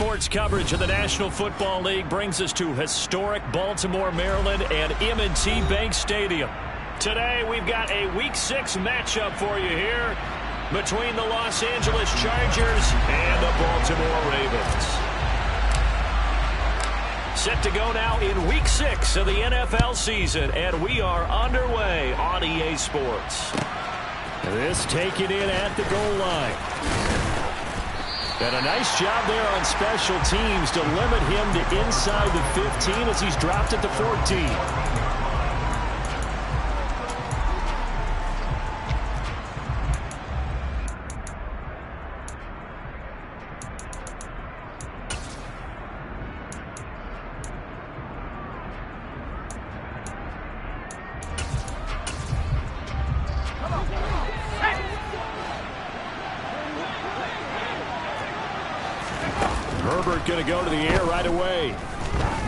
sports coverage of the National Football League brings us to historic Baltimore, Maryland, and M&T Bank Stadium. Today, we've got a Week 6 matchup for you here between the Los Angeles Chargers and the Baltimore Ravens. Set to go now in Week 6 of the NFL season, and we are underway on EA Sports. This taken in at the goal line. And a nice job there on special teams to limit him to inside the 15 as he's dropped at the 14. Herbert going to go to the air right away.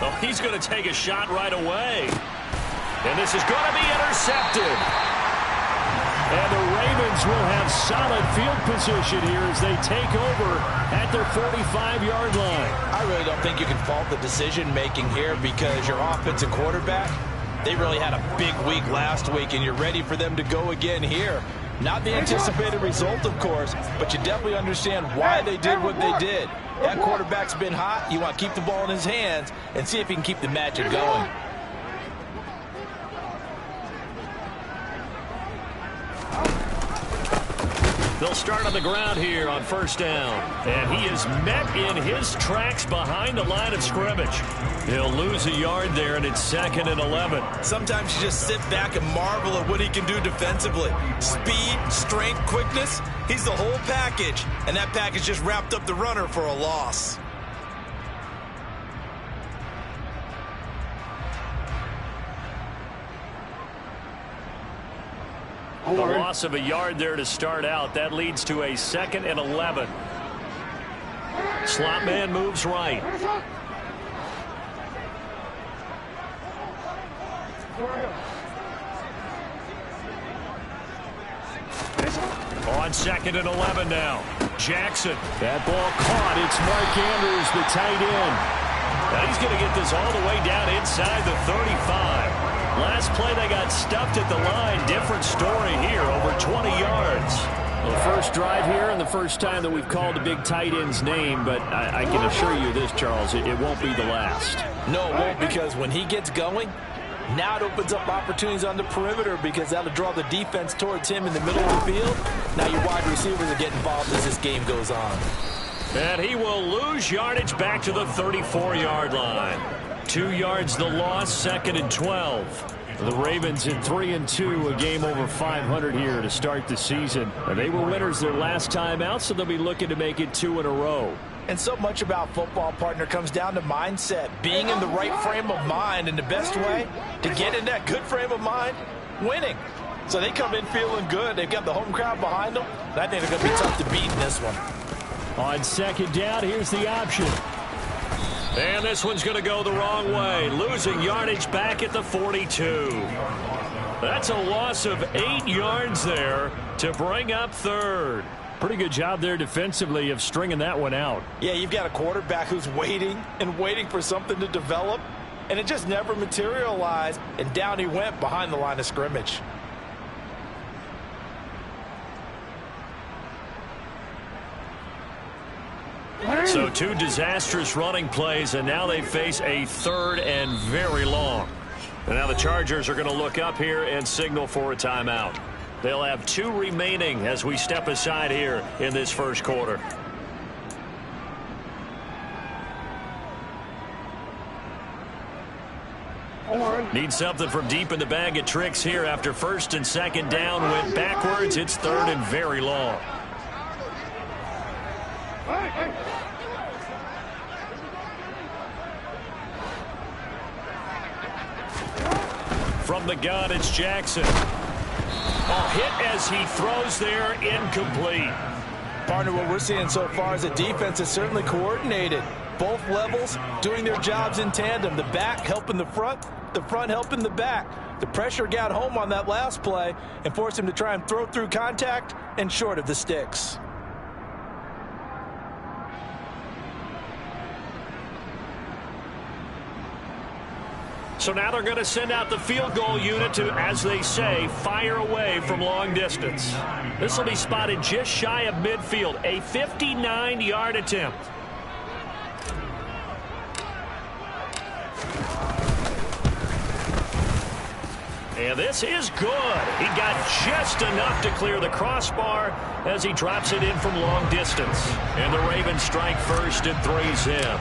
Oh, he's going to take a shot right away. And this is going to be intercepted. And the Ravens will have solid field position here as they take over at their 45-yard line. I really don't think you can fault the decision-making here because your offensive quarterback, they really had a big week last week, and you're ready for them to go again here. Not the anticipated result, of course, but you definitely understand why they did what they did. That quarterback's been hot. You want to keep the ball in his hands and see if he can keep the magic going. They'll start on the ground here on first down. And he is met in his tracks behind the line of scrimmage. He'll lose a yard there, and it's 2nd and 11. Sometimes you just sit back and marvel at what he can do defensively. Speed, strength, quickness, he's the whole package. And that package just wrapped up the runner for a loss. The loss of a yard there to start out. That leads to a 2nd and 11. Slot man moves right. On 2nd and 11 now. Jackson. That ball caught. It's Mark Andrews, the tight end. Now he's going to get this all the way down inside the 35. Last play, they got stuffed at the line. Different story here, over 20 yards. Well, the first drive here and the first time that we've called a big tight end's name, but I can assure you this, Charles, it won't be the last. No, it won't, because when he gets going, now it opens up opportunities on the perimeter because that'll draw the defense towards him in the middle of the field. Now your wide receivers are getting involved as this game goes on. And he will lose yardage back to the 34-yard line. 2 yards the loss, 2nd and 12. The Ravens at 3-2, a game over 500 here to start the season. They were winners their last time out, so they'll be looking to make it 2 in a row. And so much about football, partner, comes down to mindset. Being in the right frame of mind, and the best way to get in that good frame of mind, winning. So they come in feeling good. They've got the home crowd behind them. And I think they're going to be tough to beat in this one. On 2nd down, here's the option. And this one's going to go the wrong way. Losing yardage back at the 42. That's a loss of 8 yards there to bring up 3rd. Pretty good job there defensively of stringing that one out. Yeah, you've got a quarterback who's waiting and waiting for something to develop, and it just never materialized, and down he went behind the line of scrimmage. So 2 disastrous running plays, and now they face a 3rd and very long. And now the Chargers are going to look up here and signal for a timeout. They'll have 2 remaining as we step aside here in this first quarter. Need something from deep in the bag of tricks here after 1st and 2nd down. Went backwards. It's 3rd and very long. From the gun, it's Jackson. Hit as he throws there, incomplete. Partner, what we're seeing so far is the defense is certainly coordinated. Both levels doing their jobs in tandem. The back helping the front helping the back. The pressure got home on that last play and forced him to try and throw through contact and short of the sticks. So now they're going to send out the field goal unit to, as they say, fire away from long distance. This will be spotted just shy of midfield, a 59-yard attempt. And this is good. He got just enough to clear the crossbar as he drops it in from long distance. And the Ravens strike first and 3's in.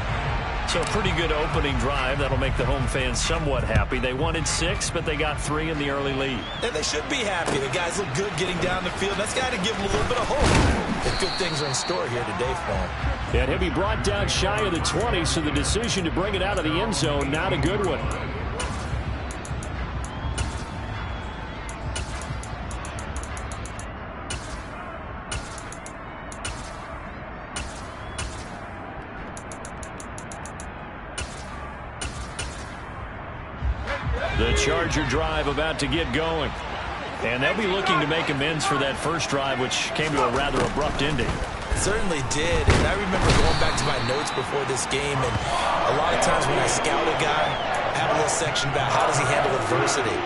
So a pretty good opening drive. That'll make the home fans somewhat happy. They wanted 6, but they got 3 in the early lead. And they should be happy. The guys look good getting down the field. That's got to give them a little bit of hope that good things are in store here today for them. And he'll be brought down shy of the 20, so the decision to bring it out of the end zone, not a good one. The Charger drive about to get going. And they'll be looking to make amends for that first drive, which came to a rather abrupt ending. Certainly did. And I remember going back to my notes before this game, and a lot of times when I scout a guy, I have a little section about how does he handle adversity.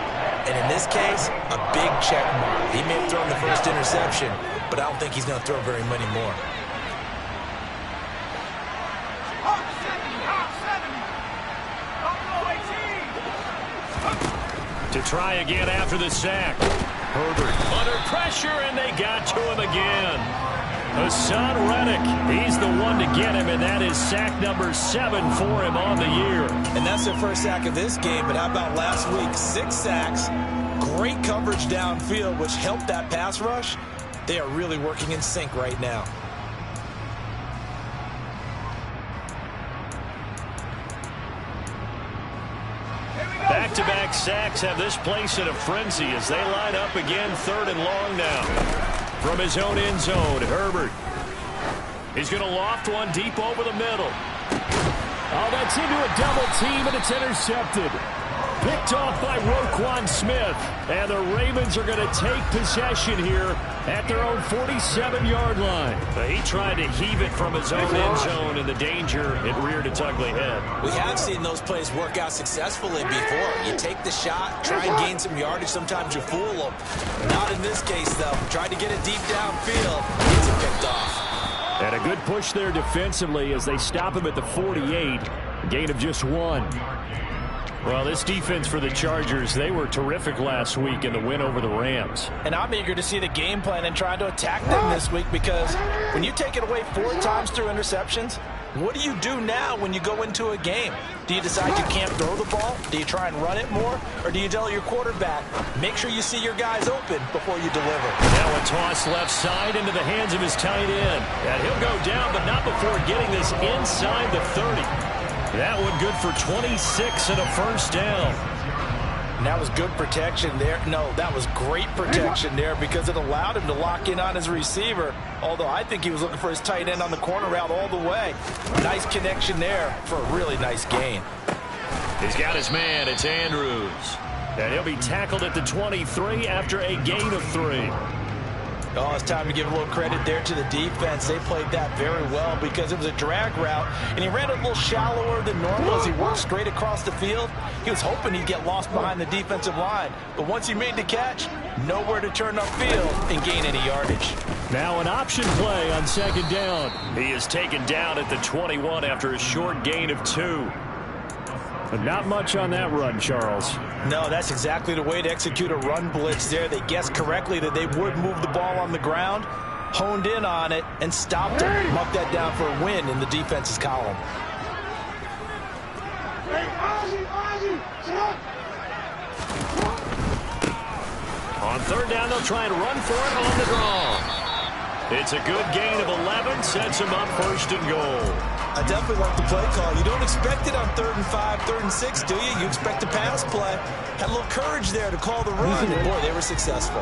And in this case, a big check mark. He may have thrown the first interception, but I don't think he's going to throw very many more. To try again after the sack. Herbert under pressure, and they got to him again. Hassan Reddick, he's the one to get him, and that is sack number 7 for him on the year. And that's their first sack of this game, but how about last week? 6 sacks, great coverage downfield, which helped that pass rush. They are really working in sync right now. Back-to-back sacks have this place in a frenzy as they line up again, 3rd and long now. From his own end zone, Herbert. He's going to loft one deep over the middle. Oh, that's into a double team, and it's intercepted. Picked off by Roquan Smith. And the Ravens are going to take possession here at their own 47-yard line. But he tried to heave it from his own end zone, and the danger, it reared its ugly head. We have seen those plays work out successfully before. You take the shot, try and gain some yardage. Sometimes you fool them. Not in this case, though. Tried to get it deep downfield. Gets it picked off. And a good push there defensively as they stop him at the 48. Gain of just 1. Well, this defense for the Chargers, they were terrific last week in the win over the Rams. And I'm eager to see the game plan and try to attack them this week, because when you take it away 4 times through interceptions, what do you do now when you go into a game? Do you decide you can't throw the ball? Do you try and run it more? Or do you tell your quarterback, make sure you see your guys open before you deliver? Now a toss left side into the hands of his tight end. And he'll go down, but not before getting this inside the 30. That one good for 26 and a first down. And that was good protection there. No, that was great protection there because it allowed him to lock in on his receiver. Although I think he was looking for his tight end on the corner route all the way. Nice connection there for a really nice gain. He's got his man. It's Andrews. And he'll be tackled at the 23 after a gain of 3. Oh, it's time to give a little credit there to the defense. They played that very well because it was a drag route, and he ran it a little shallower than normal as he worked straight across the field. He was hoping he'd get lost behind the defensive line, but once he made the catch, nowhere to turn upfield and gain any yardage. Now an option play on 2nd down. He is taken down at the 21 after a short gain of 2. But not much on that run, Charles. No, that's exactly the way to execute a run blitz there. They guessed correctly that they would move the ball on the ground, honed in on it, and stopped it. Mucked that down for a win in the defense's column. On 3rd down, they'll try and run for it on the draw. It's a good gain of 11, sets him up 1st and goal. I definitely like the play call. You don't expect it on 3rd and 5, 3rd and 6, do you? You expect a pass play. Had a little courage there to call the run, and boy, they were successful.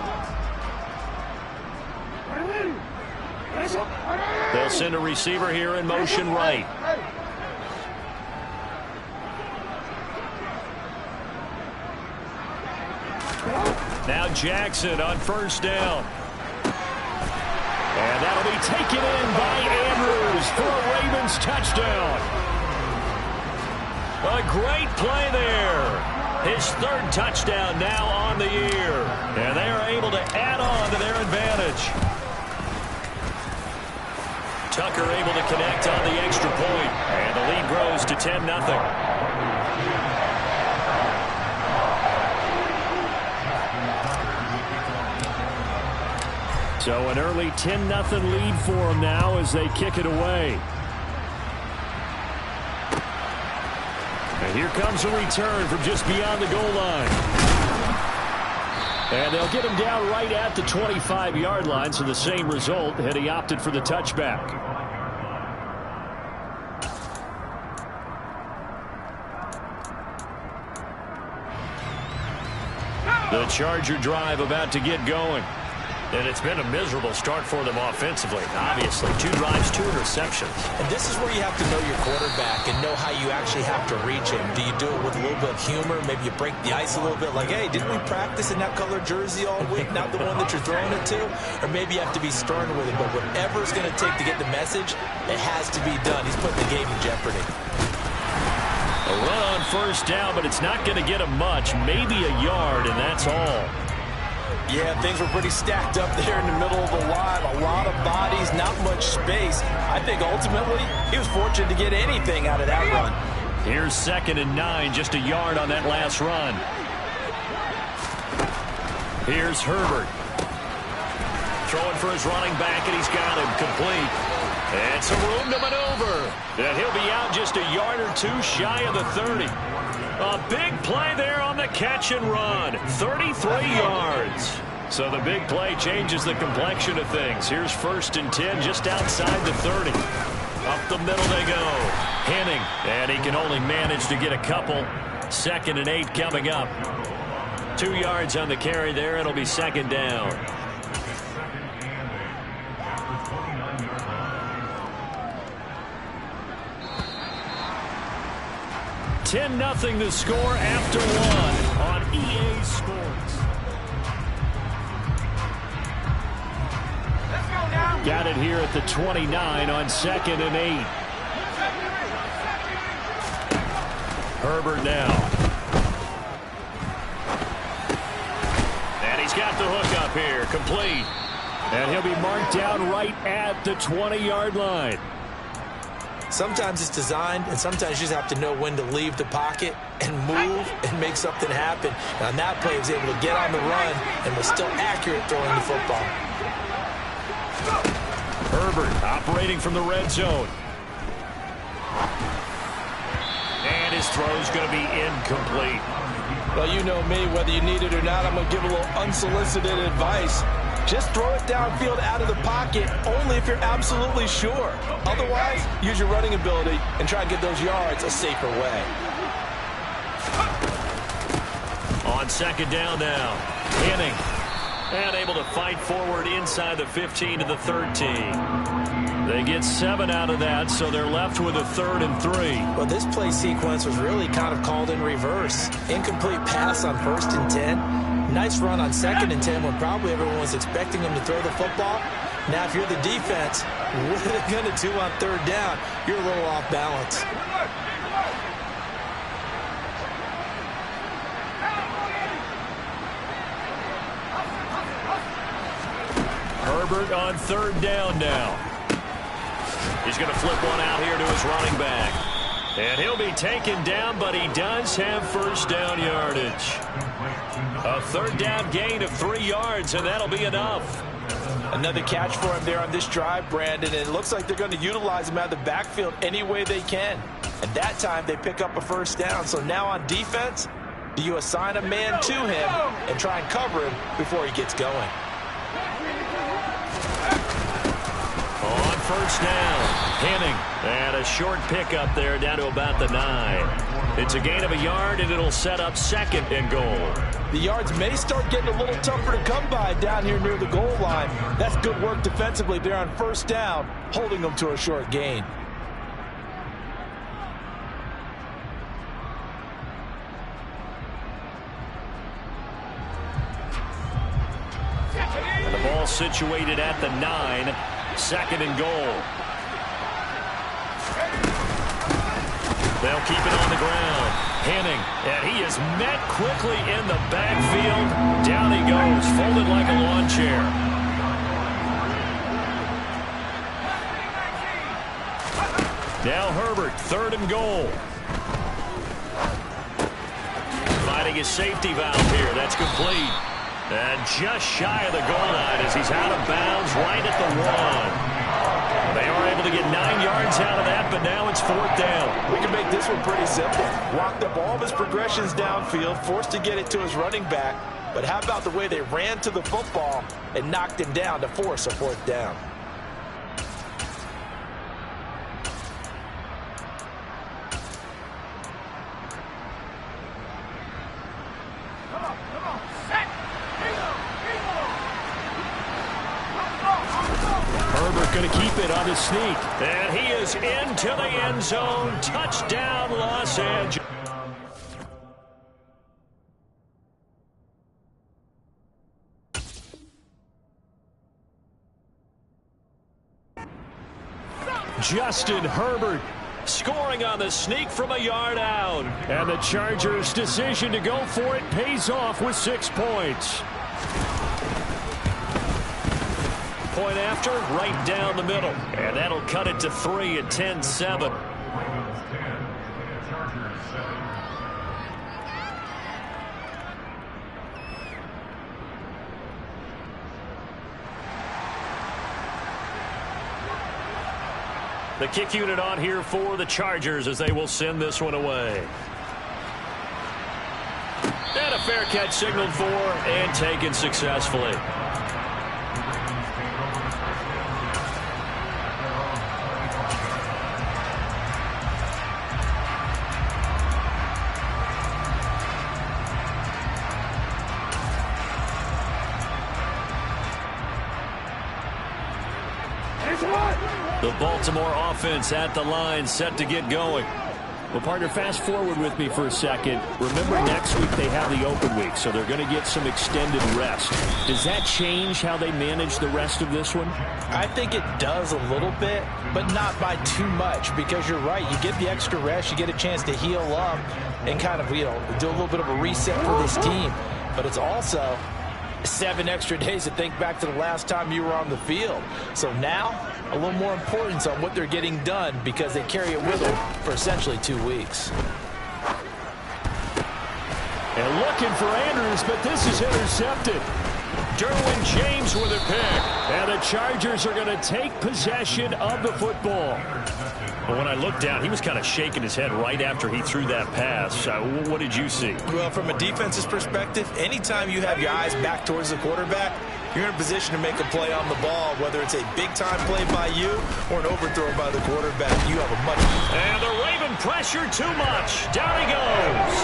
They'll send a receiver here in motion right. Now Jackson on 1st down. And that'll be taken in by Andrews for a Ravens touchdown. A great play there. His third touchdown now on the year. And they are able to add on to their advantage. Tucker able to connect on the extra point. And the lead grows to 10-0. So an early 10-0 lead for them now as they kick it away. And here comes a return from just beyond the goal line. And they'll get him down right at the 25-yard line, so the same result had he opted for the touchback. The Charger drive about to get going. And it's been a miserable start for them offensively. Obviously, 2 drives, 2 interceptions. And this is where you have to know your quarterback and know how you actually have to reach him. Do you do it with a little bit of humor? Maybe you break the ice a little bit like, hey, didn't we practice in that color jersey all week, not the one that you're throwing it to? Or maybe you have to be stern with it. But whatever it's going to take to get the message, it has to be done. He's putting the game in jeopardy. A run on first down, but it's not going to get him much. Maybe a yard, and that's all. Yeah, things were pretty stacked up there in the middle of the line. A lot of bodies, not much space. I think ultimately he was fortunate to get anything out of that run. Here's 2nd and 9, just a yard on that last run. Here's Herbert. Throwing for his running back, and he's got him complete. And some room to maneuver. And he'll be out just a yard or 2 shy of the 30. A big play there on the catch and run. 33 yards. So the big play changes the complexion of things. Here's 1st and 10 just outside the 30. Up the middle they go. Henning. And he can only manage to get a couple. 2nd and 8 coming up. 2 yards on the carry there. It'll be 2nd down. $10-0 the score after 1 on EA Sports. Got it here at the 29 on 2nd and 8. Herbert now. And he's got the hook up here, complete. And he'll be marked down right at the 20-yard line. Sometimes it's designed, and sometimes you just have to know when to leave the pocket and move and make something happen. Now, on that play, he was able to get on the run and was still accurate throwing the football. Herbert operating from the red zone. And his throw's going to be incomplete. Well, you know me, whether you need it or not, I'm going to give a little unsolicited advice. Just throw it downfield out of the pocket only if you're absolutely sure. Otherwise, use your running ability and try and get those yards a safer way. On 2nd down now, Henning. And able to fight forward inside the 15 to the 13. They get 7 out of that, so they're left with a 3rd and 3. Well, this play sequence was really kind of called in reverse. Incomplete pass on 1st and 10. Nice run on 2nd and 10 when probably everyone was expecting him to throw the football. Now, if you're the defense, what are they going to do on 3rd down? You're a little off balance. Herbert on 3rd down now. He's going to flip one out here to his running back. And he'll be taken down, but he does have 1st down yardage. A 3rd down gain of 3 yards, and that'll be enough. Another catch for him there on this drive, Brandon, and it looks like they're going to utilize him out of the backfield any way they can. And that time they pick up a 1st down. So now on defense, do you assign a man to him and try and cover him before he gets going? On 1st down, Henning. And a short pickup there down to about the 9. It's a gain of a yard, and it'll set up 2nd and goal. The yards may start getting a little tougher to come by down here near the goal line. That's good work defensively there on 1st down, holding them to a short gain. And the ball situated at the 9, 2nd and goal. They'll keep it on the ground. Henning, and he is met quickly in the backfield. Down he goes, folded like a lawn chair. Now Herbert, 3rd and goal. Finding his safety valve here. That's complete. And just shy of the goal line as he's out of bounds right at the 1. They are able to get 9 yards out of that, but now it's 4th down. We can make this one pretty simple. Walked up all of his progressions downfield, forced to get it to his running back. But how about the way they ran to the football and knocked him down to force a 4th down? Going to keep it on the sneak. And he is into the end zone. Touchdown, Los Angeles. Justin Herbert scoring on the sneak from a yard out. And the Chargers' decision to go for it pays off with 6 points. Point after, right down the middle. And that'll cut it to 3 at 10-7. The kick unit on here for the Chargers as they will send this one away. And a fair catch signaled for and taken successfully. The Baltimore offense at the line, set to get going. Well, partner, fast forward with me for a second. Remember, next week they have the open week, so they're going to get some extended rest. Does that change how they manage the rest of this one? I think it does a little bit, but not by too much, because you're right. You get the extra rest, you get a chance to heal up and kind of, do a little bit of a reset for this team. But it's also 7 extra days to think back to the last time you were on the field. So now, a little more importance on what they're getting done because they carry it with them for essentially 2 weeks. And looking for Andrews, but this is intercepted. Derwin James with a pick. And the Chargers are going to take possession of the football. Well, when I looked down, he was kind of shaking his head right after he threw that pass. What did you see? Well, from a defense's perspective, anytime you have your eyes back towards the quarterback, you're in a position to make a play on the ball, whether it's a big-time play by you or an overthrow by the quarterback. You have a much... And the Raven pressure too much. Down he goes.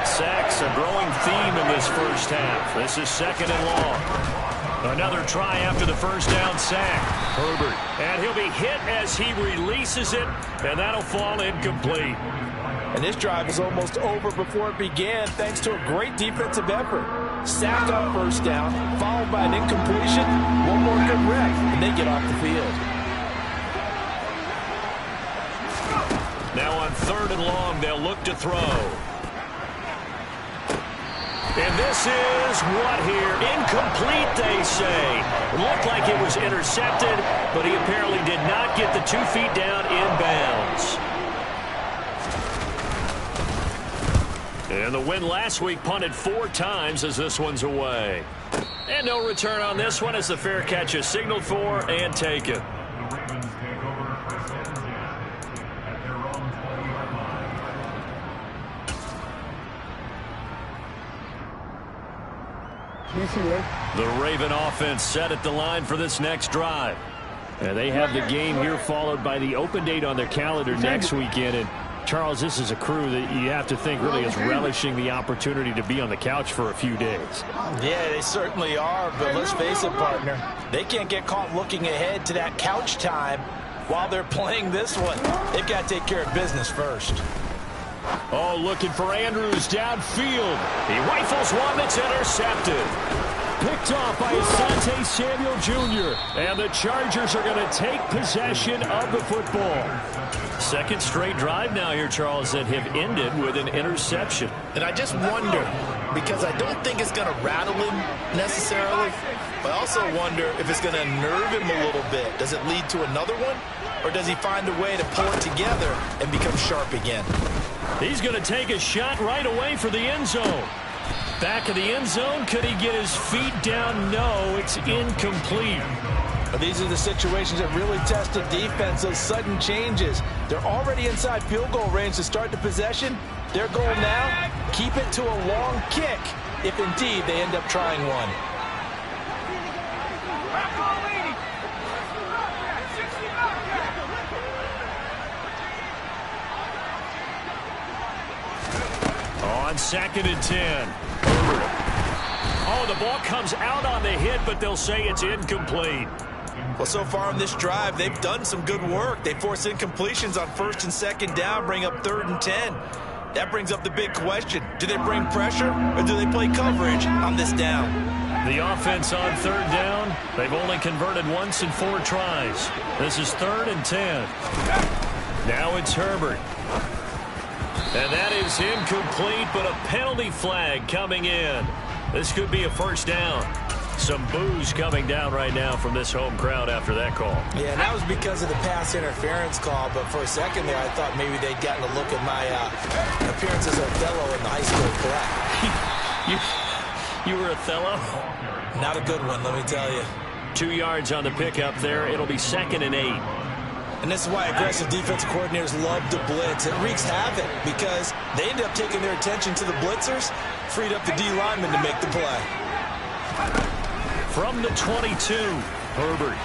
Sacks a growing theme in this first half. This is 2nd and long. Another try after the first down sack. Herbert. And he'll be hit as he releases it, and that'll fall incomplete. And this drive is almost over before it began thanks to a great defensive effort. Sacked on first down, followed by an incompletion, one more good rep, and they get off the field. Now on 3rd and long, they'll look to throw. And this is what here? Incomplete, they say. Looked like it was intercepted, but he apparently did not get the 2 feet down inbounds. And the win last week punted 4 times as this one's away. And no return on this one as the fair catch is signaled for and taken. The Raven offense set at the line for this next drive. And they have the game here followed by the open date on their calendar next weekend. And Charles, this is a crew that you have to think really is relishing the opportunity to be on the couch for a few days. Yeah, they certainly are, but let's face it, partner. They can't get caught looking ahead to that couch time while they're playing this one. They've got to take care of business first. Oh, looking for Andrews downfield. He rifles one that's intercepted. picked off by Asante Samuel Jr. And the Chargers are going to take possession of the football. Second straight drive now here, Charles, that have ended with an interception. And I just wonder, because I don't think it's going to rattle him necessarily, but I also wonder if it's going to nerve him a little bit. Does it lead to another one? Or does he find a way to pull it together and become sharp again? He's going to take a shot right away for the end zone. Back of the end zone. Could he get his feet down? No, it's incomplete. These are the situations that really test the defense, those sudden changes. They're already inside field goal range to start the possession. Their goal now, keep it to a long kick, if indeed they end up trying one. On 2nd and 10. Oh, the ball comes out on the hit, but they'll say it's incomplete. Well, so far on this drive, they've done some good work. They force incompletions on 1st and 2nd down, bring up 3rd and 10. That brings up the big question. Do they bring pressure, or do they play coverage on this down? The offense on 3rd down, they've only converted once in 4 tries. This is 3rd and 10. Now it's Herbert. And that is incomplete, but a penalty flag coming in. This could be a first down. Some boos coming down right now from this home crowd after that call. Yeah, and that was because of the pass interference call, but for a second there I thought maybe they'd gotten a look at my appearance as Othello in the high school play. You were Othello? Not a good one, let me tell you. 2 yards on the pickup there. It'll be 2nd and 8. And this is why aggressive defensive coordinators love to blitz. It wreaks havoc because they end up taking their attention to the blitzers, freed up the D lineman to make the play. From the 22, Herbert.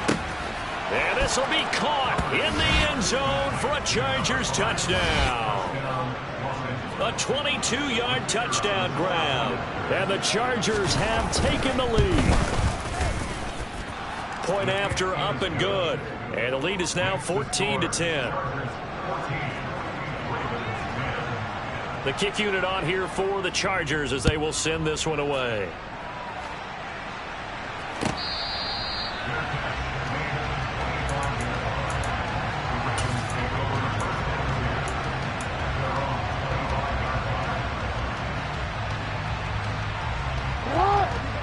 And this will be caught in the end zone for a Chargers touchdown. A 22-yard touchdown grab. And the Chargers have taken the lead. Point after, up and good. And the lead is now 14-10. The kick unit on here for the Chargers as they will send this one away.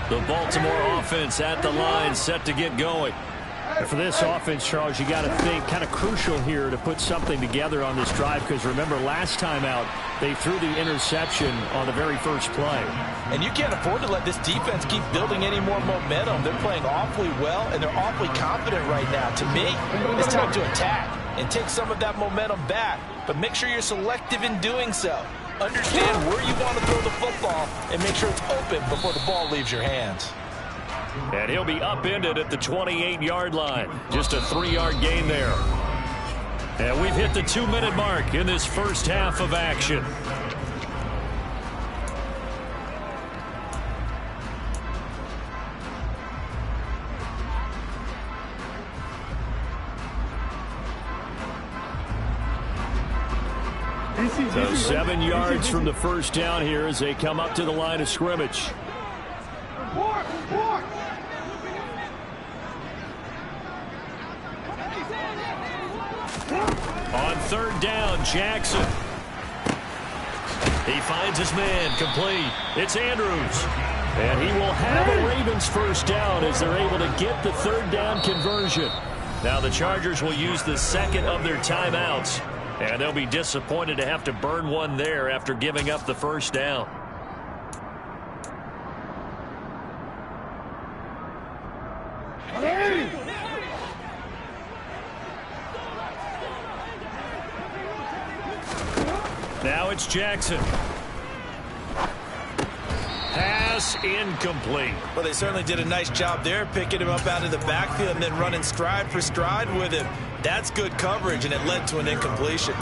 The Baltimore offense at the line, set to get going. And for this offense, Charles, you got to think kind of crucial here to put something together on this drive, because remember last time out they threw the interception on the very first play. And you can't afford to let this defense keep building any more momentum. They're playing awfully well, and they're awfully confident right now. To me, it's time to attack and take some of that momentum back, but make sure you're selective in doing so. Understand where you want to throw the football and make sure it's open before the ball leaves your hands. And he'll be upended at the 28-yard line. Just a 3-yard gain there. And we've hit the 2-minute mark in this first half of action. So 7 yards from the first down here as they come up to the line of scrimmage. On 3rd down, Jackson. He finds his man, complete. It's Andrews. And he will have a Ravens first down as they're able to get the 3rd down conversion. Now the Chargers will use the second of their timeouts. And they'll be disappointed to have to burn one there after giving up the first down. Now it's Jackson. Pass incomplete. Well, they certainly did a nice job there, picking him up out of the backfield and then running stride for stride with him. That's good coverage, and it led to an incompletion.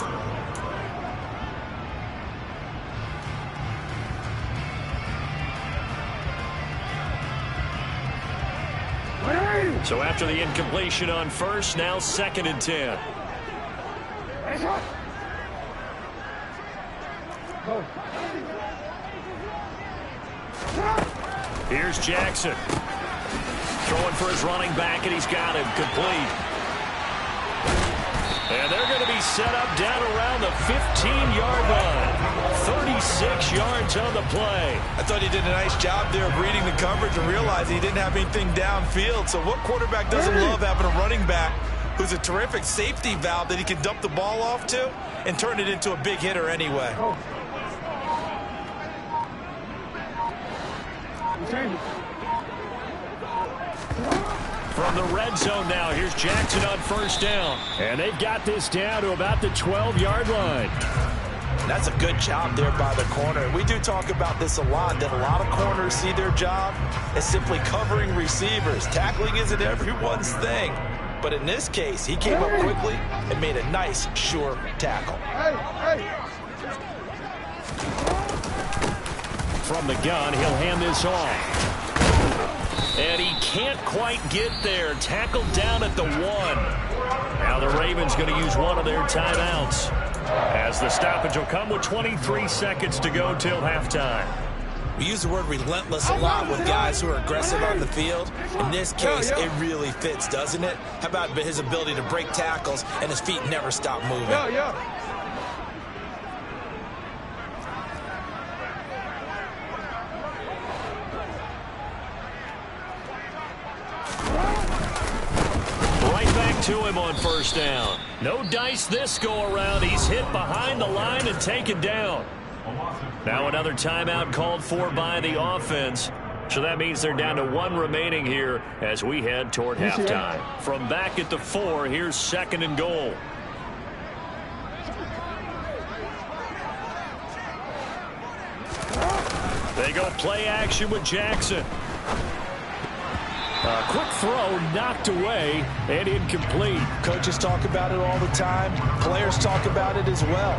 So after the incompletion on first, now 2nd and 10. Here's Jackson. Throwing for his running back, and he's got him complete. And they're going to be set up down around the 15-yard line. 36 yards on the play. I thought he did a nice job there of reading the coverage and realizing he didn't have anything downfield. So what quarterback doesn't love having a running back who's a terrific safety valve that he can dump the ball off to and turn it into a big hitter anyway? From the red zone now, here's Jackson on first down. And they've got this down to about the 12-yard line. That's a good job there by the corner. We do talk about this a lot, that a lot of corners see their job as simply covering receivers. Tackling isn't everyone's thing. But in this case, he came up quickly and made a nice, sure tackle. From the gun, he'll hand this off. And he can't quite get there. Tackled down at the 1. Now the Ravens going to use one of their timeouts, as the stoppage will come with 23 seconds to go till halftime. We use the word relentless a lot with guys who are aggressive on the field. In this case, it really fits, doesn't it? How about his ability to break tackles and his feet never stop moving? To him on first down. No dice this go around. He's hit behind the line and taken down. Now another timeout called for by the offense. So that means they're down to 1 remaining here as we head toward halftime. From back at the 4, here's 2nd and goal. They go play action with Jackson. A quick throw knocked away and incomplete. Coaches talk about it all the time. Players talk about it as well.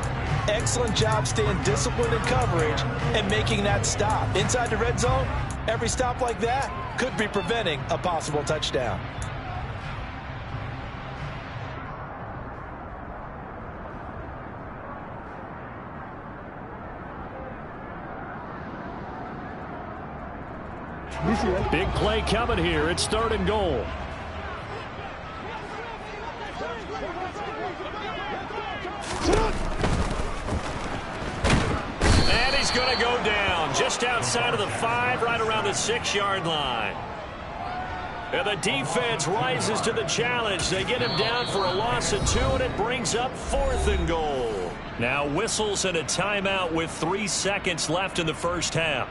Excellent job staying disciplined in coverage and making that stop. Inside the red zone, every stop like that could be preventing a possible touchdown. Big play coming here. It's 3rd and goal. And he's going to go down just outside of the 5, right around the 6-yard line. And the defense rises to the challenge. They get him down for a loss of 2, and it brings up 4th and goal. Now whistles and a timeout with 3 seconds left in the first half.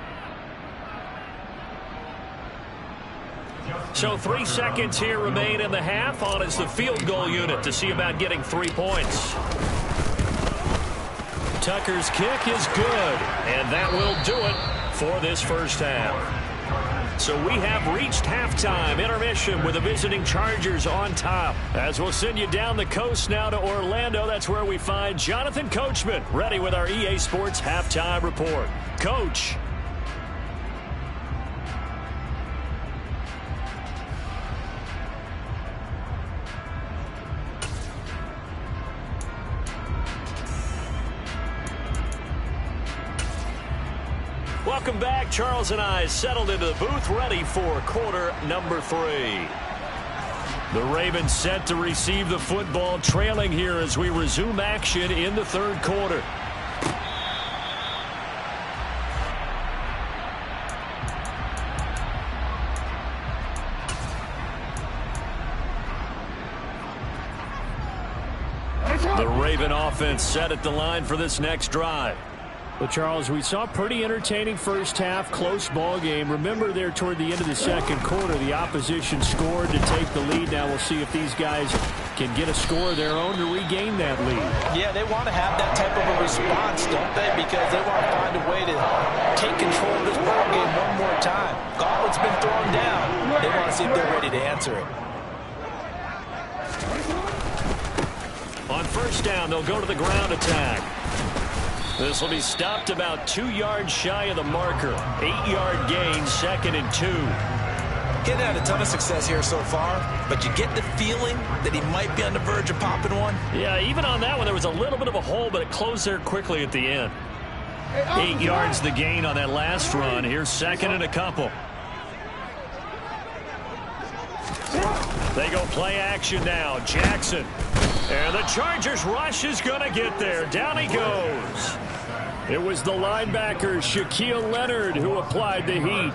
So 3 seconds here remain in the half. On is the field goal unit to see about getting 3 points. Tucker's kick is good, and that will do it for this first half. So we have reached halftime intermission with the visiting Chargers on top. As we'll send you down the coast now to Orlando, that's where we find Jonathan Coachman ready with our EA Sports halftime report. Coach. Welcome back. Charles and I settled into the booth, ready for quarter number 3. The Ravens set to receive the football, trailing here as we resume action in the 3rd quarter. The Raven offense set at the line for this next drive. Well, Charles, we saw a pretty entertaining first half, close ball game. Remember there toward the end of the 2nd quarter, the opposition scored to take the lead. Now we'll see if these guys can get a score of their own to regain that lead. Yeah, they want to have that type of a response, don't they? Because they want to find a way to take control of this ball game one more time. Gauntlet's been thrown down. They want to see if they're ready to answer it. On first down, they'll go to the ground attack. This will be stopped about 2 yards shy of the marker. 8-yard gain, 2nd and 2. Getting had a ton of success here so far, but you get the feeling that he might be on the verge of popping one. Yeah, even on that one, there was a little bit of a hole, but it closed there quickly at the end. 8 yards the gain on that last run. Here's 2nd and a couple. They go play action now. Jackson. And the Chargers rush is going to get there. Down he goes. It was the linebacker, Shaquille Leonard, who applied the heat.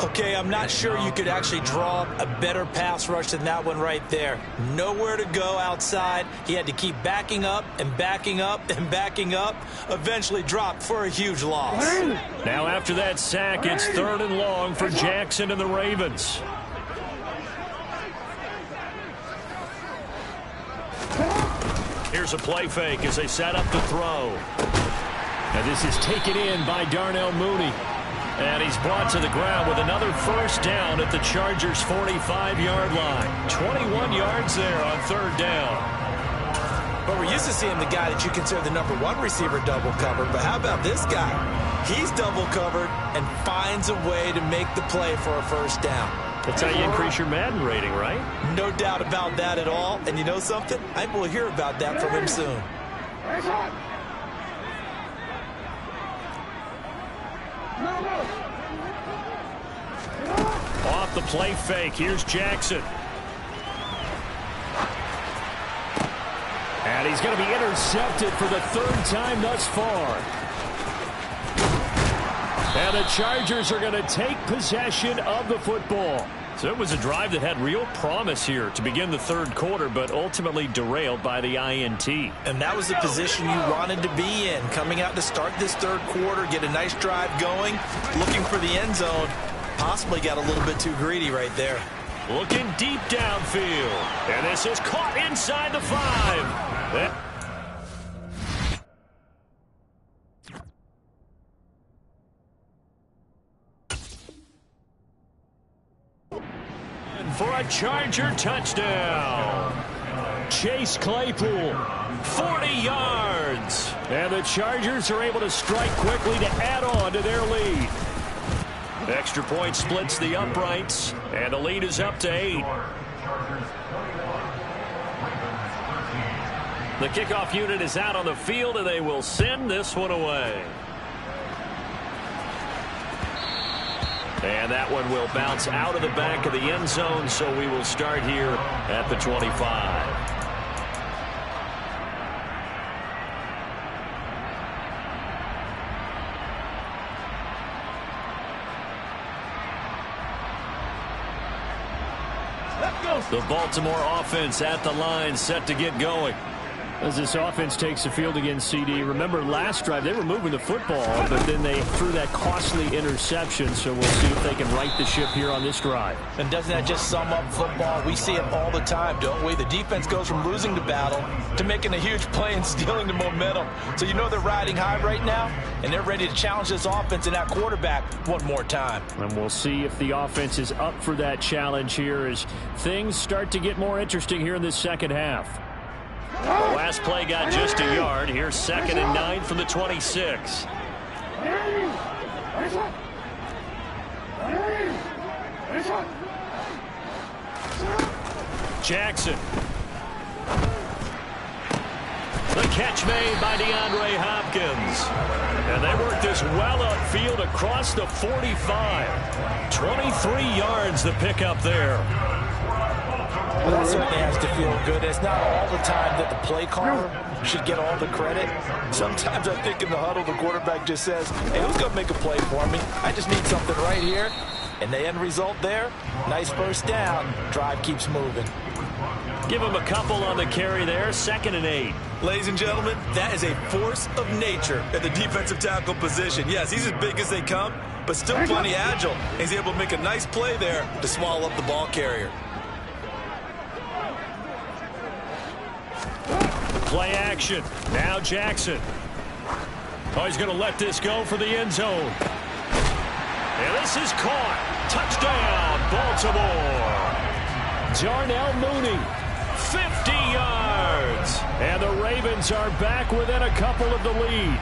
Okay, I'm not sure you could actually draw a better pass rush than that one right there. Nowhere to go outside. He had to keep backing up and backing up and backing up. Eventually dropped for a huge loss. Now after that sack, it's 3rd and long for Jackson and the Ravens. Here's a play fake as they set up to throw. And this is taken in by Darnell Mooney. And he's brought to the ground with another first down at the Chargers' 45-yard line. 21 yards there on 3rd down. But we're used to seeing the guy that you consider the #1 receiver double covered. But how about this guy? He's double covered and finds a way to make the play for a first down. That's how you increase your Madden rating, right? No doubt about that at all. And you know something? I will hear about that from him soon. Off the play fake, here's Jackson. And he's going to be intercepted for the 3rd time thus far. And the Chargers are going to take possession of the football. So it was a drive that had real promise here to begin the 3rd quarter, but ultimately derailed by the INT. And that was the position you wanted to be in. Coming out to start this 3rd quarter, get a nice drive going, looking for the end zone. Possibly got a little bit too greedy right there. Looking deep downfield. And this is caught inside the 5. For a Charger touchdown. Chase Claypool, 40 yards. And the Chargers are able to strike quickly to add on to their lead. Extra point splits the uprights, and the lead is up to 8. The kickoff unit is out on the field, and they will send this one away. And that one will bounce out of the back of the end zone, so we will start here at the 25. The Baltimore offense at the line, set to get going. As this offense takes the field against CD, remember last drive they were moving the football, but then they threw that costly interception, so we'll see if they can right the ship here on this drive. And doesn't that just sum up football? We see it all the time, don't we? The defense goes from losing the battle to making a huge play and stealing the momentum. So you know they're riding high right now, and they're ready to challenge this offense and that quarterback one more time. And we'll see if the offense is up for that challenge here as things start to get more interesting here in this second half. The last play got just a yard. Here's 2nd and 9 from the 26. Jackson. The catch made by DeAndre Hopkins. And they work this well upfield across the 45. 23 yards the pickup there. Well, that certainly has to feel good. It's not all the time that the play caller should get all the credit. Sometimes I think in the huddle, the quarterback just says, hey, who's going to make a play for me? I just need something right here. And the end result there, nice first down. Drive keeps moving. Give him a couple on the carry there. 2nd and 8. Ladies and gentlemen, that is a force of nature at the defensive tackle position. Yes, he's as big as they come, but still plenty agile. He's able to make a nice play there to swallow up the ball carrier. Play action. Now Jackson. Oh, he's going to let this go for the end zone. And this is caught. Touchdown, Baltimore. Darnell Mooney, 50 yards. And the Ravens are back within a couple of the lead.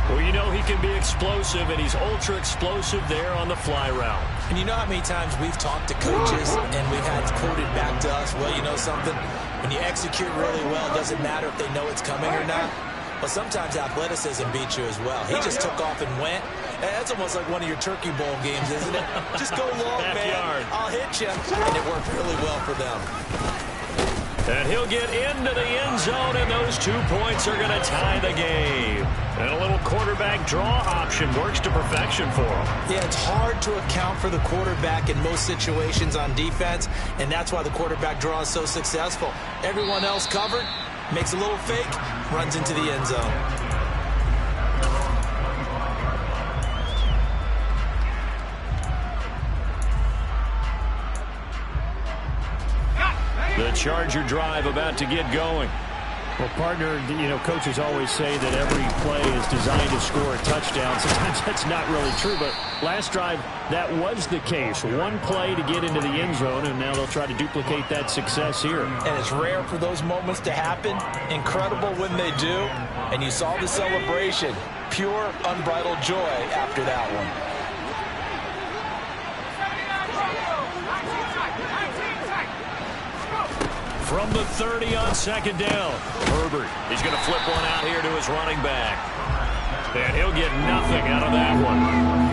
Well, you know he can be explosive, and he's ultra-explosive there on the fly route. And you know how many times we've talked to coaches and we've had quoted back to us, well, you know something? When you execute really well, it doesn't matter if they know it's coming or not. But sometimes athleticism beats you as well. He just took off and went, That's almost like one of your Turkey Bowl games, isn't it? Just go long, Backyard. man. I'll hit you. And it worked really well for them. And he'll get into the end zone, and those 2 points are going to tie the game. And a little quarterback draw option works to perfection for him. Yeah, it's hard to account for the quarterback in most situations on defense, and that's why the quarterback draw is so successful. Everyone else covered, makes a little fake, runs into the end zone. The Charger drive about to get going. Well, partner, coaches always say that every play is designed to score a touchdown. Sometimes that's not really true, but last drive, that was the case. One play to get into the end zone, and now they'll try to duplicate that success here. And it's rare for those moments to happen. Incredible when they do. And you saw the celebration. Pure, unbridled joy after that one. From the 30 on second down, Herbert. He's going to flip one out here to his running back. And he'll get nothing out of that one.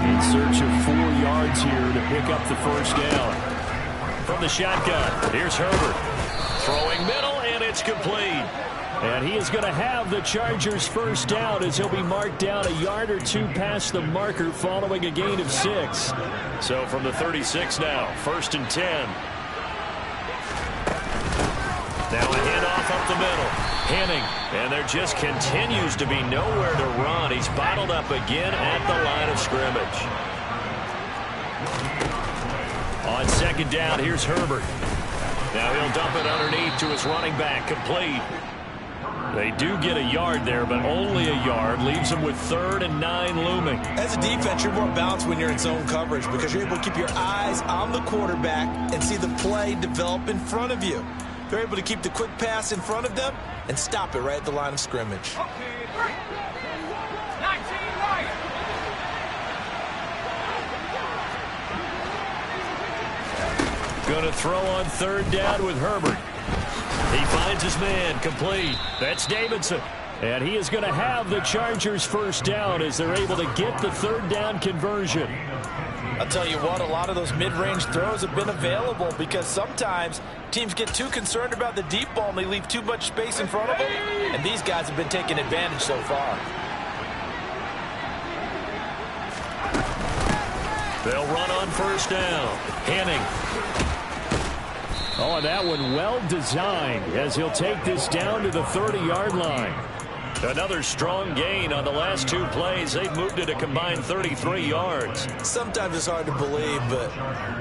In search of 4 yards here to pick up the first down. From the shotgun, here's Herbert. Throwing middle, and it's complete. And he is going to have the Chargers first down as he'll be marked down a yard or 2 past the marker following a gain of 6. So from the 36 now, 1st and 10. Now a handoff up the middle. Henning. And there just continues to be nowhere to run. He's bottled up again at the line of scrimmage. On second down, here's Herbert. Now he'll dump it underneath to his running back. Complete. They do get a yard there, but only a yard. Leaves them with 3rd and 9 looming. As a defense, you're more balanced when you're in zone coverage because you're able to keep your eyes on the quarterback and see the play develop in front of you. They're able to keep the quick pass in front of them and stop it right at the line of scrimmage. Going to throw on 3rd down with Herbert. He finds his man, complete. That's Davidson. And he is going to have the Chargers first down as they're able to get the 3rd down conversion. I'll tell you what, a lot of those mid-range throws have been available because sometimes teams get too concerned about the deep ball and they leave too much space in front of them. And these guys have been taking advantage so far. They'll run on 1st down. Henning. Oh, and that one well designed as he'll take this down to the 30-yard line. Another strong gain on the last 2 plays. They've moved it a combined 33 yards. Sometimes it's hard to believe, but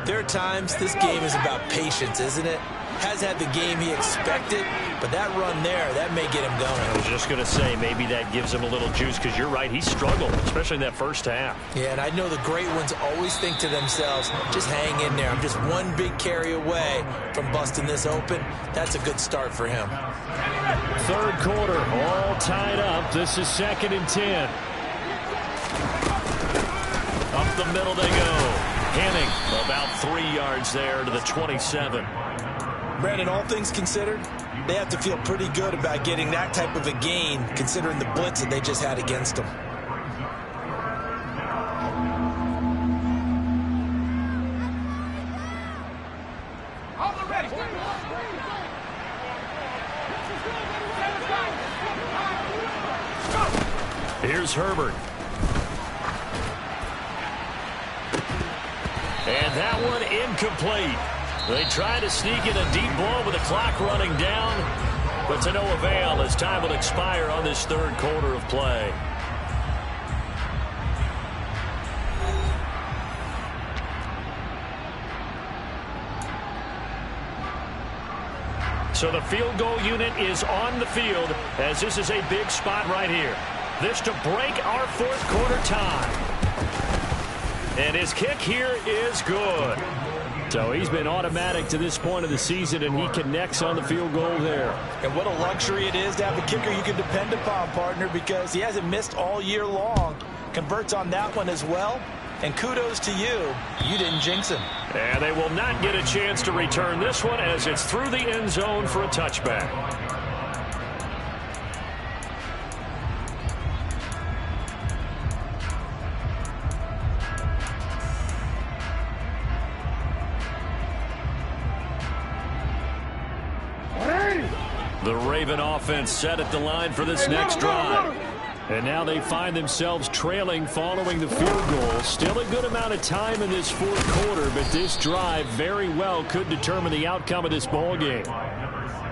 there are times this game is about patience, isn't it? Has had the game he expected, but that run there, that may get him going. I was just going to say, maybe that gives him a little juice, because you're right, he struggled, especially in that first half. Yeah, and I know the great ones always think to themselves, just hang in there. I'm just one big carry away from busting this open. That's a good start for him. 3rd quarter, all tied up. This is 2nd and 10. Up the middle they go. Henning, about 3 yards there to the 27. Brandon, all things considered, they have to feel pretty good about getting that type of a gain, considering the blitz that they just had against them. Here's Herbert. And that one incomplete. They try to sneak in a deep ball with the clock running down, but to no avail as time will expire on this 3rd quarter of play. So the field goal unit is on the field as this is a big spot right here. This to break our 4th quarter tie. And his kick here is good. So he's been automatic to this point of the season, and he connects on the field goal there. And what a luxury it is to have a kicker you can depend upon, partner, because he hasn't missed all year long. Converts on that one as well. And kudos to you. You didn't jinx him. And they will not get a chance to return this one as it's through the end zone for a touchback. The Raven offense set at the line for this next drive. And now they find themselves trailing following the field goal. Still a good amount of time in this fourth quarter, but this drive very well could determine the outcome of this ball game.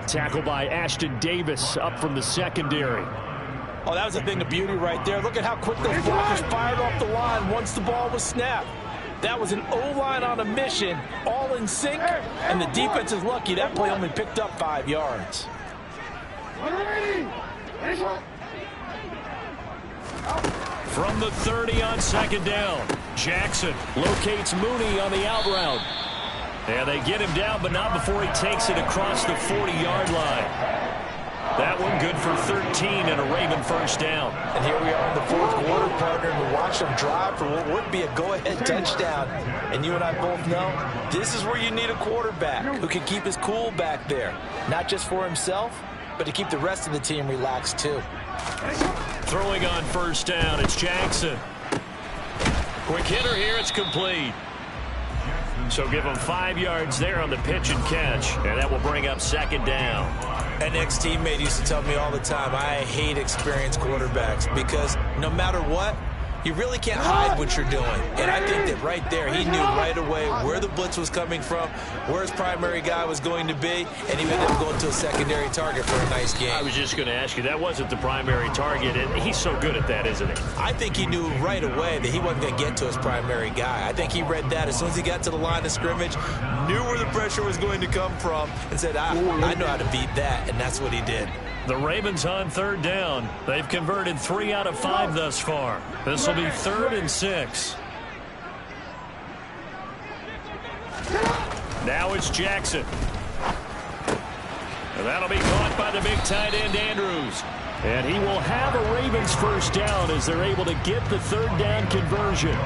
Tackle by Ashton Davis up from the secondary. Oh, that was a thing of beauty right there. Look at how quick those blockers fired off the line once the ball was snapped. That was an O-line on a mission, all in sync, and the defense is lucky that play only picked up 5 yards. From the 30 on second down, Jackson locates Mooney on the out route. And they get him down, but not before he takes it across the 40-yard line. That one good for 13 and a Raven first down. And here we are in the fourth quarter, partner, and we watch them drive for what would be a go-ahead touchdown. And you and I both know this is where you need a quarterback who can keep his cool back there. Not just for himself, but to keep the rest of the team relaxed too. Throwing on first down, it's Jackson. Quick hitter here, it's complete. So give him 5 yards there on the pitch and catch, and that will bring up second down. An ex-teammate used to tell me all the time, I hate experienced quarterbacks because no matter what, you really can't hide what you're doing. And I think that right there, he knew right away where the blitz was coming from, where his primary guy was going to be, and he ended up going to a secondary target for a nice game. I was just going to ask you, that wasn't the primary target, and he's so good at that, isn't he? I think he knew right away that he wasn't going to get to his primary guy. I think he read that as soon as he got to the line of scrimmage, knew where the pressure was going to come from, and said, I know how to beat that, and that's what he did. The Ravens on third down. They've converted 3 out of 5 thus far. This will be 3rd and 6. Now it's Jackson. And that'll be caught by the big tight end, Andrews. And he will have a Ravens first down as they're able to get the third down conversion.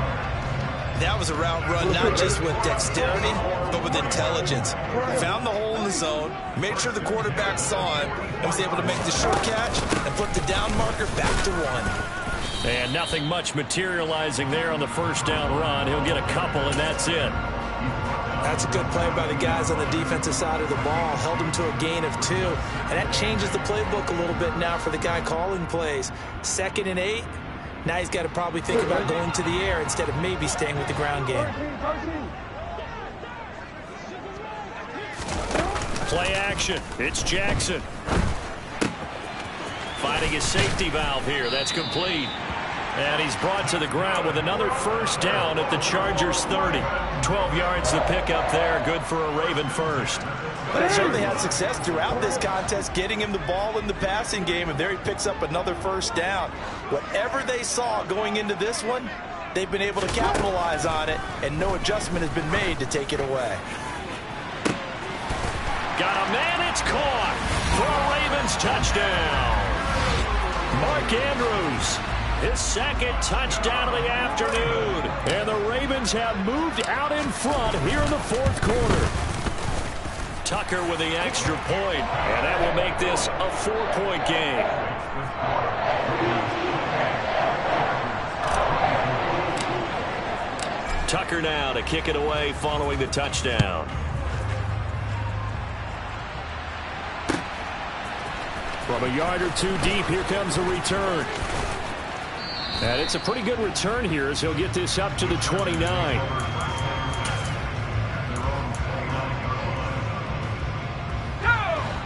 That was a route run not just with dexterity, but with intelligence. Found the hole in the zone, made sure the quarterback saw him, and was able to make the short catch and flip the down marker back to 1. And nothing much materializing there on the first down run. He'll get a couple, and that's it. That's a good play by the guys on the defensive side of the ball. Held him to a gain of 2. And that changes the playbook a little bit now for the guy calling plays. 2nd and 8. Now he's got to probably think about going to the air instead of maybe staying with the ground game. Play action. It's Jackson. Finding his safety valve here. That's complete. And he's brought to the ground with another first down at the Chargers 30. 12 yards to pick up there. Good for a Raven first. But they certainly had success throughout this contest, getting him the ball in the passing game, and there he picks up another first down. Whatever they saw going into this one, they've been able to capitalize on it, and no adjustment has been made to take it away. Got a man, it's caught for a Ravens touchdown. Mark Andrews, his 2nd touchdown of the afternoon. And the Ravens have moved out in front here in the fourth quarter. Tucker with the extra point, and that will make this a 4-point game. Tucker now to kick it away following the touchdown. From a yard or 2 deep, here comes a return. And it's a pretty good return here as he'll get this up to the 29.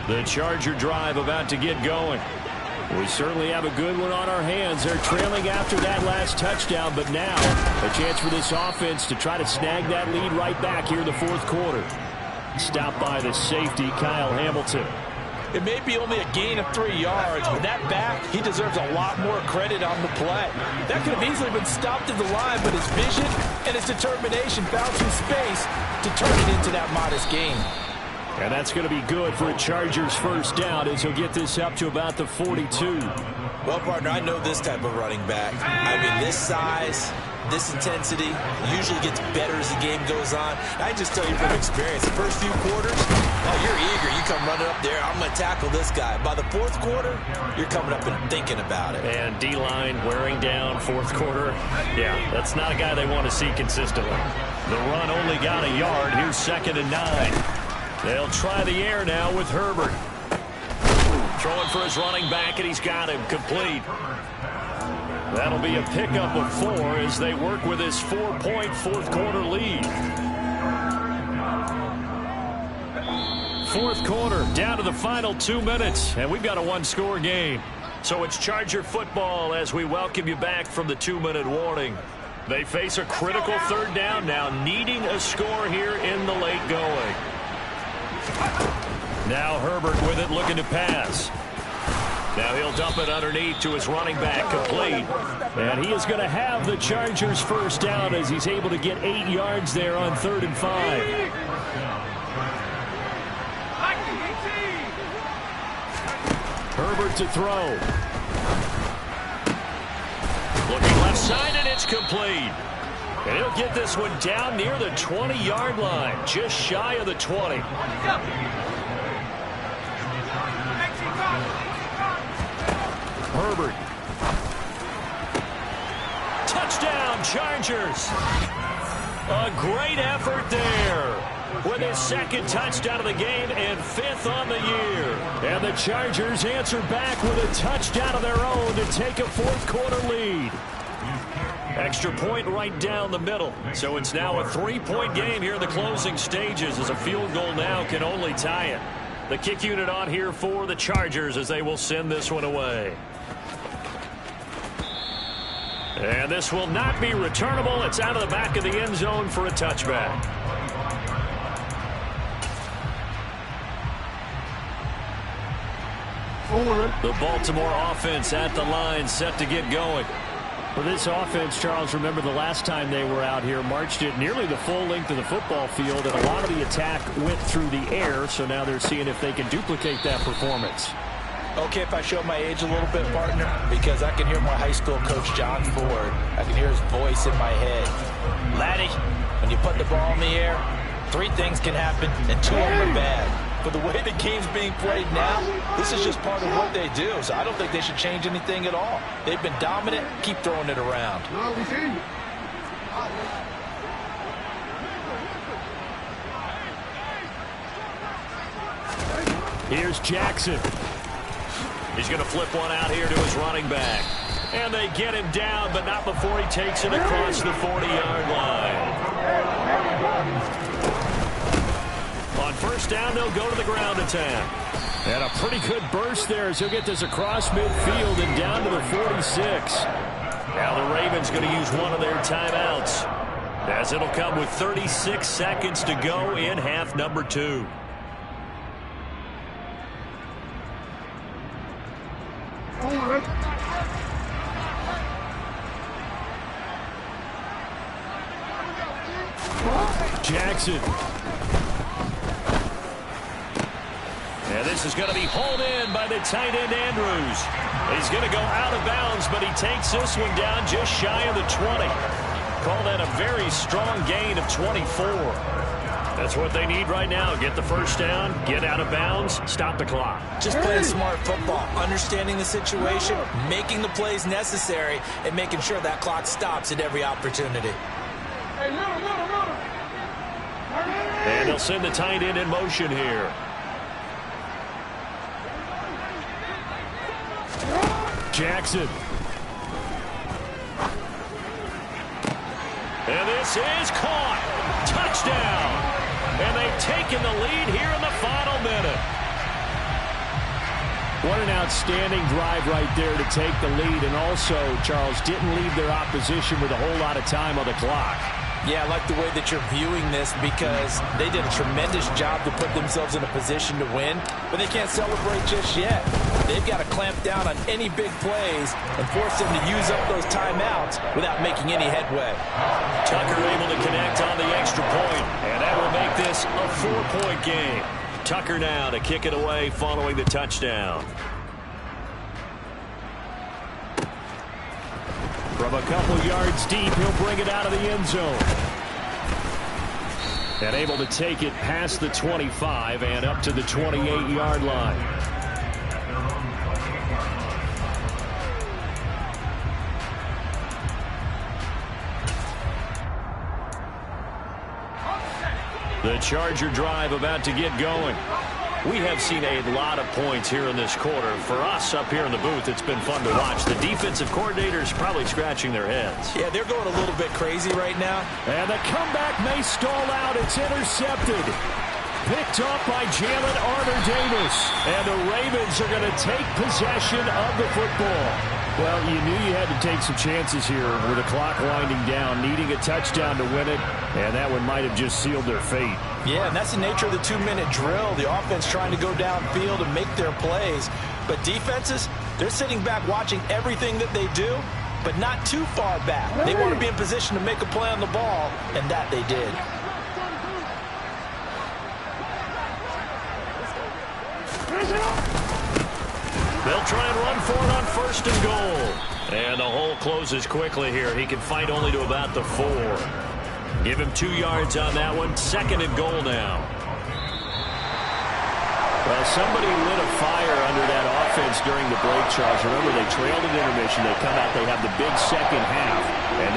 The Charger drive about to get going. We certainly have a good one on our hands. They're trailing after that last touchdown, but now a chance for this offense to try to snag that lead right back here in the fourth quarter. Stopped by the safety, Kyle Hamilton. It may be only a gain of 3 yards, but that back, he deserves a lot more credit on the play. That could have easily been stopped at the line, but his vision and his determination found some space to turn it into that modest gain. And that's going to be good for a Chargers first down as he'll get this up to about the 42. Well, partner, I know this type of running back. I mean, this size, this intensity usually gets better as the game goes on. I just tell you from experience, the first few quarters, oh, you're eager. You come running up there, I'm going to tackle this guy. By the fourth quarter, you're coming up and thinking about it. And D-line wearing down fourth quarter. Yeah, that's not a guy they want to see consistently. The run only got a yard. Here's 2nd and 9. They'll try the air now with Herbert. Throwing for his running back, and he's got him complete. That'll be a pickup of 4 as they work with his 4-point fourth-quarter lead. Fourth quarter, down to the final 2 minutes, and we've got a one-score game. So it's Charger football as we welcome you back from the 2-minute warning. They face a critical third down now, needing a score here in the late going. Now Herbert with it, looking to pass. Now he'll dump it underneath to his running back, complete. And he is going to have the Chargers first down as he's able to get 8 yards there on 3rd and 5. Herbert to throw. Looking left side, and it's complete. And he'll get this one down near the 20-yard line, just shy of the 20. Herbert. Touchdown, Chargers. A great effort there with his 2nd touchdown of the game and 5th on the year. And the Chargers answer back with a touchdown of their own to take a fourth-quarter lead. Extra point right down the middle. So it's now a 3-point game here in the closing stages as a field goal now can only tie it. The kick unit on here for the Chargers as they will send this one away. And this will not be returnable. It's out of the back of the end zone for a touchback. The Baltimore offense at the line, set to get going. For this offense, Charles, remember the last time they were out here, marched it nearly the full length of the football field, and a lot of the attack went through the air, so now they're seeing if they can duplicate that performance. Okay, if I show my age a little bit, partner, because I can hear my high school coach, John Ford. I can hear his voice in my head. Laddie, when you put the ball in the air, 3 things can happen, and 2 of them are bad. But the way the game's being played now, this is just part of what they do. So I don't think they should change anything at all. They've been dominant. Keep throwing it around. Here's Jackson. He's going to flip one out here to his running back. And they get him down, but not before he takes it across the 40-yard line. On first down, they'll go to the ground attack. And a pretty good burst there as he'll get this across midfield and down to the 46. Now the Ravens going to use one of their timeouts, as it'll come with 36 seconds to go in half number 2. Jackson. And this is going to be hauled in by the tight end, Andrews. He's going to go out of bounds, but he takes this one down just shy of the 20. Call that a very strong gain of 24. That's what they need right now. Get the first down, get out of bounds, stop the clock. Just playing smart football, understanding the situation, making the plays necessary, and making sure that clock stops at every opportunity. And they'll send the tight end in motion here. Jackson. And this is caught. Touchdown. And they've taken the lead here in the final minute. What an outstanding drive right there to take the lead. And also, Charles, didn't leave their opposition with a whole lot of time on the clock. Yeah, I like the way that you're viewing this because they did a tremendous job to put themselves in a position to win, but they can't celebrate just yet. They've got to clamp down on any big plays and force them to use up those timeouts without making any headway. Tucker able to connect on the extra point, and that will make this a 4-point game. Tucker now to kick it away following the touchdown. From a couple yards deep, he'll bring it out of the end zone. And able to take it past the 25 and up to the 28-yard line. The Charger drive about to get going. We have seen a lot of points here in this quarter. For us up here in the booth, it's been fun to watch. The defensive coordinators probably scratching their heads. Yeah, they're going a little bit crazy right now. And the comeback may stall out. It's intercepted. Picked up by Jalen Armour-Davis. And the Ravens are going to take possession of the football. Well, you knew you had to take some chances here with the clock winding down, needing a touchdown to win it, and that one might have just sealed their fate. Yeah, and that's the nature of the 2-minute drill. The offense trying to go downfield and make their plays. But defenses, they're sitting back watching everything that they do, but not too far back. They want to be in position to make a play on the ball, and that they did. They'll try and run for it on 1st and goal. And the hole closes quickly here. He can fight only to about the 4. Give him 2 yards on that one. 2nd and goal now. Well, somebody lit a fire under that offense during the break, Charles. Remember, they trailed at intermission. They come out, they have the big second half. And